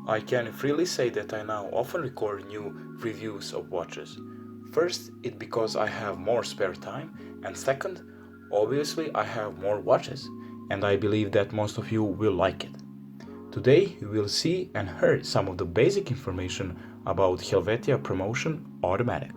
I can freely say that I now often record new reviews of watches. First, it's because I have more spare time, and second, obviously I have more watches, and I believe that most of you will like it. Today, you will see and hear some of the basic information about Helvetia Promotion Automatic.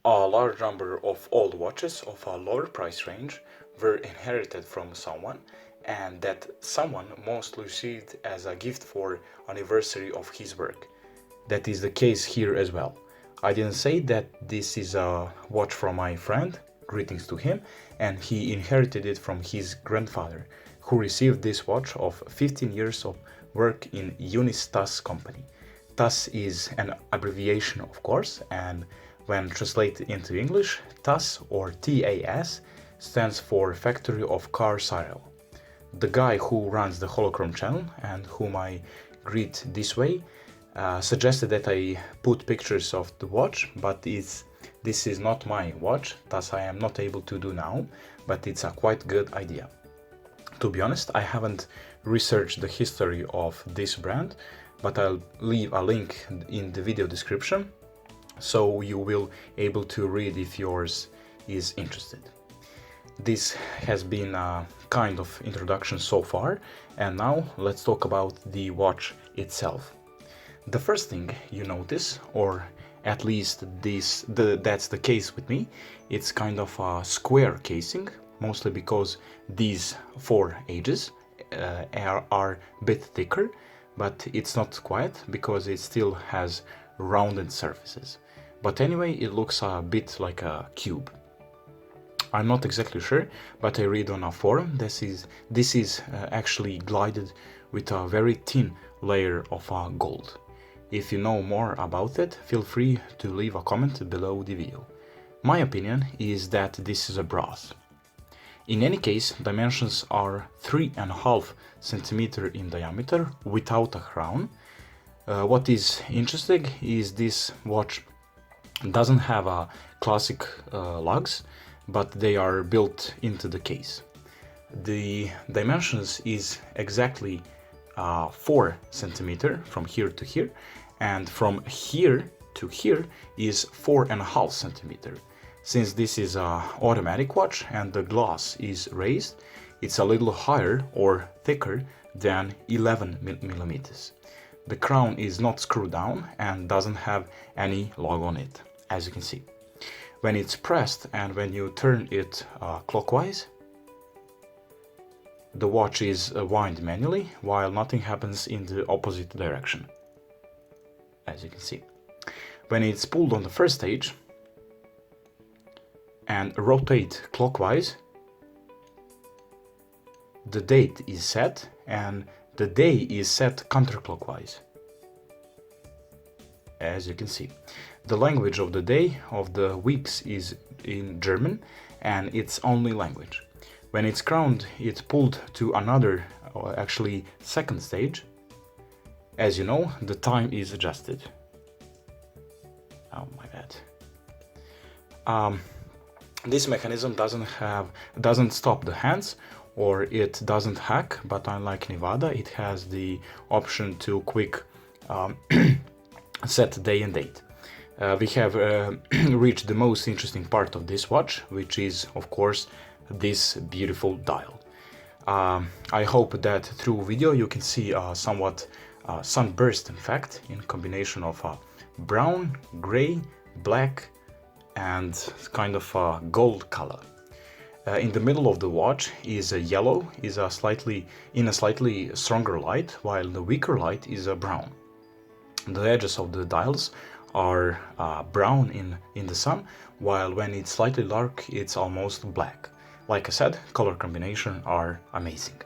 A large number of old watches of a lower price range were inherited from someone, and that someone mostly received as a gift for anniversary of his work. That is the case here as well. I didn't say that this is a watch from my friend, greetings to him, and he inherited it from his grandfather, who received this watch of 15 years of work in Unis TAS company. TAS is an abbreviation, of course, and when translated into English, TAS or TAS stands for Factory of Car Serial. The guy who runs the Holochrome channel and whom I greet this way suggested that I put pictures of the watch, but this is not my watch, thus I am not able to do now, but it's a quite good idea. To be honest, I haven't researched the history of this brand, but I'll leave a link in the video description, so you will able to read if yours is interested. This has been a kind of introduction so far, and now let's talk about the watch itself. The first thing you notice, or at least that's the case with me, it's kind of a square casing, mostly because these four edges are a bit thicker, but it's not quite because it still has rounded surfaces. But anyway, it looks a bit like a cube. I'm not exactly sure, but I read on a forum this is actually glided with a very thin layer of gold. If you know more about it, feel free to leave a comment below the video. My opinion is that this is a brass. In any case, dimensions are 3.5 cm in diameter without a crown. What is interesting is this watch doesn't have a classic lugs, but they are built into the case. The dimensions is exactly 4 cm from here to here, and from here to here is 4.5 cm. Since this is an automatic watch and the glass is raised, it's a little higher or thicker than 11 millimeters. The crown is not screwed down and doesn't have any log on it, as you can see. When it's pressed and when you turn it clockwise, the watch is wound manually, while nothing happens in the opposite direction, as you can see. When it's pulled on the first stage and rotate clockwise, the date is set and the day is set counterclockwise, as you can see. The language of the day of the weeks is in German, and it's only language. When it's crowned, it's pulled to another, or actually second stage. As you know, the time is adjusted. Oh my bad. This mechanism doesn't stop the hands, or it doesn't hack, but unlike Nevada, it has the option to quick set day and date. We have reached the most interesting part of this watch, which is, of course, this beautiful dial. I hope that through video you can see a somewhat sunburst effect in combination of brown, gray, black, and kind of a gold color. In the middle of the watch is a yellow, is a slightly stronger light, while the weaker light is a brown. The edges of the dials are brown in the sun, while when it's slightly dark it's almost black. Like I said, color combination are amazing.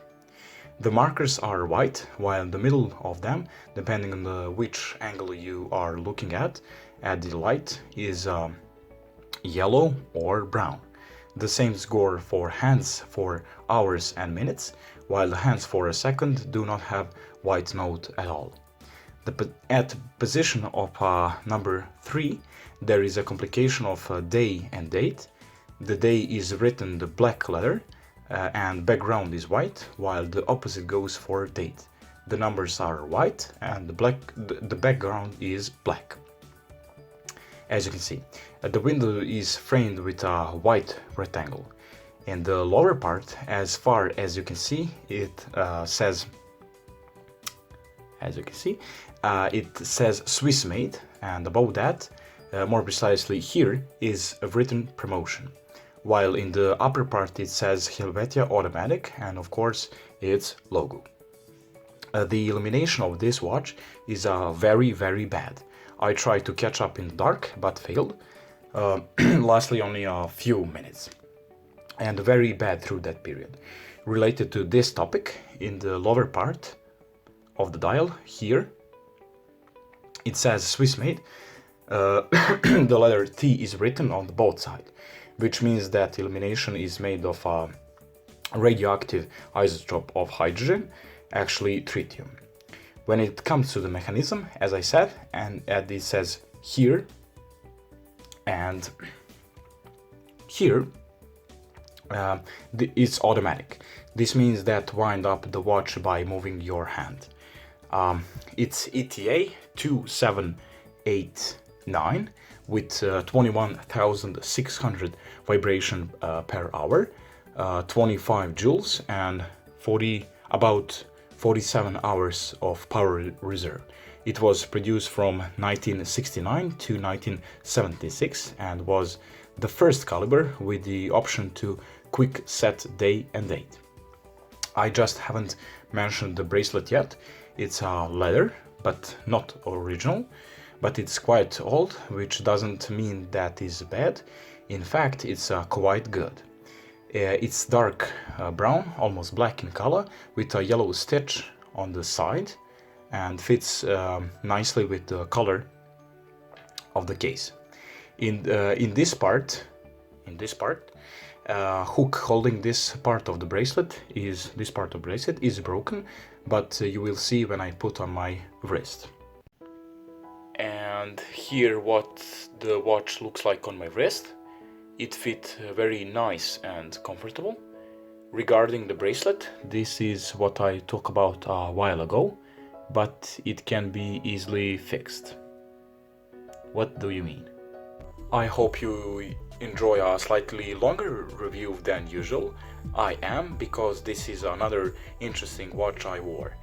The markers are white, while the middle of them, depending on which angle you are looking at the light, is yellow or brown. The same score for hands for hours and minutes, while the hands for a second do not have white note at all. At position of number 3, there is a complication of day and date, The day is written the black letter and background is white, while the opposite goes for date. The numbers are white and the background is black. As you can see, the window is framed with a white rectangle. In the lower part, as far as you can see, it says Swiss made, and above that, more precisely here, is a written promotion. While in the upper part it says Helvetia automatic, and of course its logo. The illumination of this watch is very bad. I tried to catch up in the dark but failed, lastly only a few minutes, and very bad through that period. Related to this topic, in the lower part of the dial here it says Swiss made. The letter T is written on both sides, which means that illumination is made of a radioactive isotope of hydrogen, actually tritium. When it comes to the mechanism, as I said, and it says here and here, it's automatic. This means that wind up the watch by moving your hand. It's ETA 2789 with 21,600 vibration per hour, 25 joules and about 47 hours of power reserve. It was produced from 1969 to 1976 and was the first caliber with the option to quick set day and date. I just haven't mentioned the bracelet yet. It's a leather, but not original, but it's quite old, which doesn't mean that is bad. In fact, it's quite good. It's dark brown, almost black in color, with a yellow stitch on the side, and fits nicely with the color of the case. In this part, hook holding this part of the bracelet is broken, but you will see when I put on my wrist. And here what the watch looks like on my wrist. It fit very nice and comfortable. Regarding the bracelet, this is what I talked about a while ago, but it can be easily fixed. What do you mean? I hope you enjoy a slightly longer review than usual. I am, because this is another interesting watch I wore.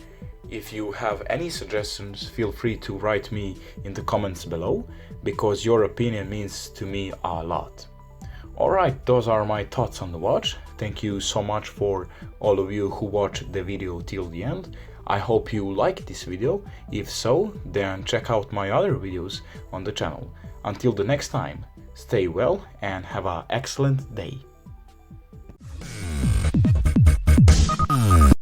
If you have any suggestions, feel free to write me in the comments below, because your opinion means to me a lot. Alright, those are my thoughts on the watch. Thank you so much for all of you who watched the video till the end. I hope you liked this video. If so, then check out my other videos on the channel. Until the next time, stay well and have an excellent day.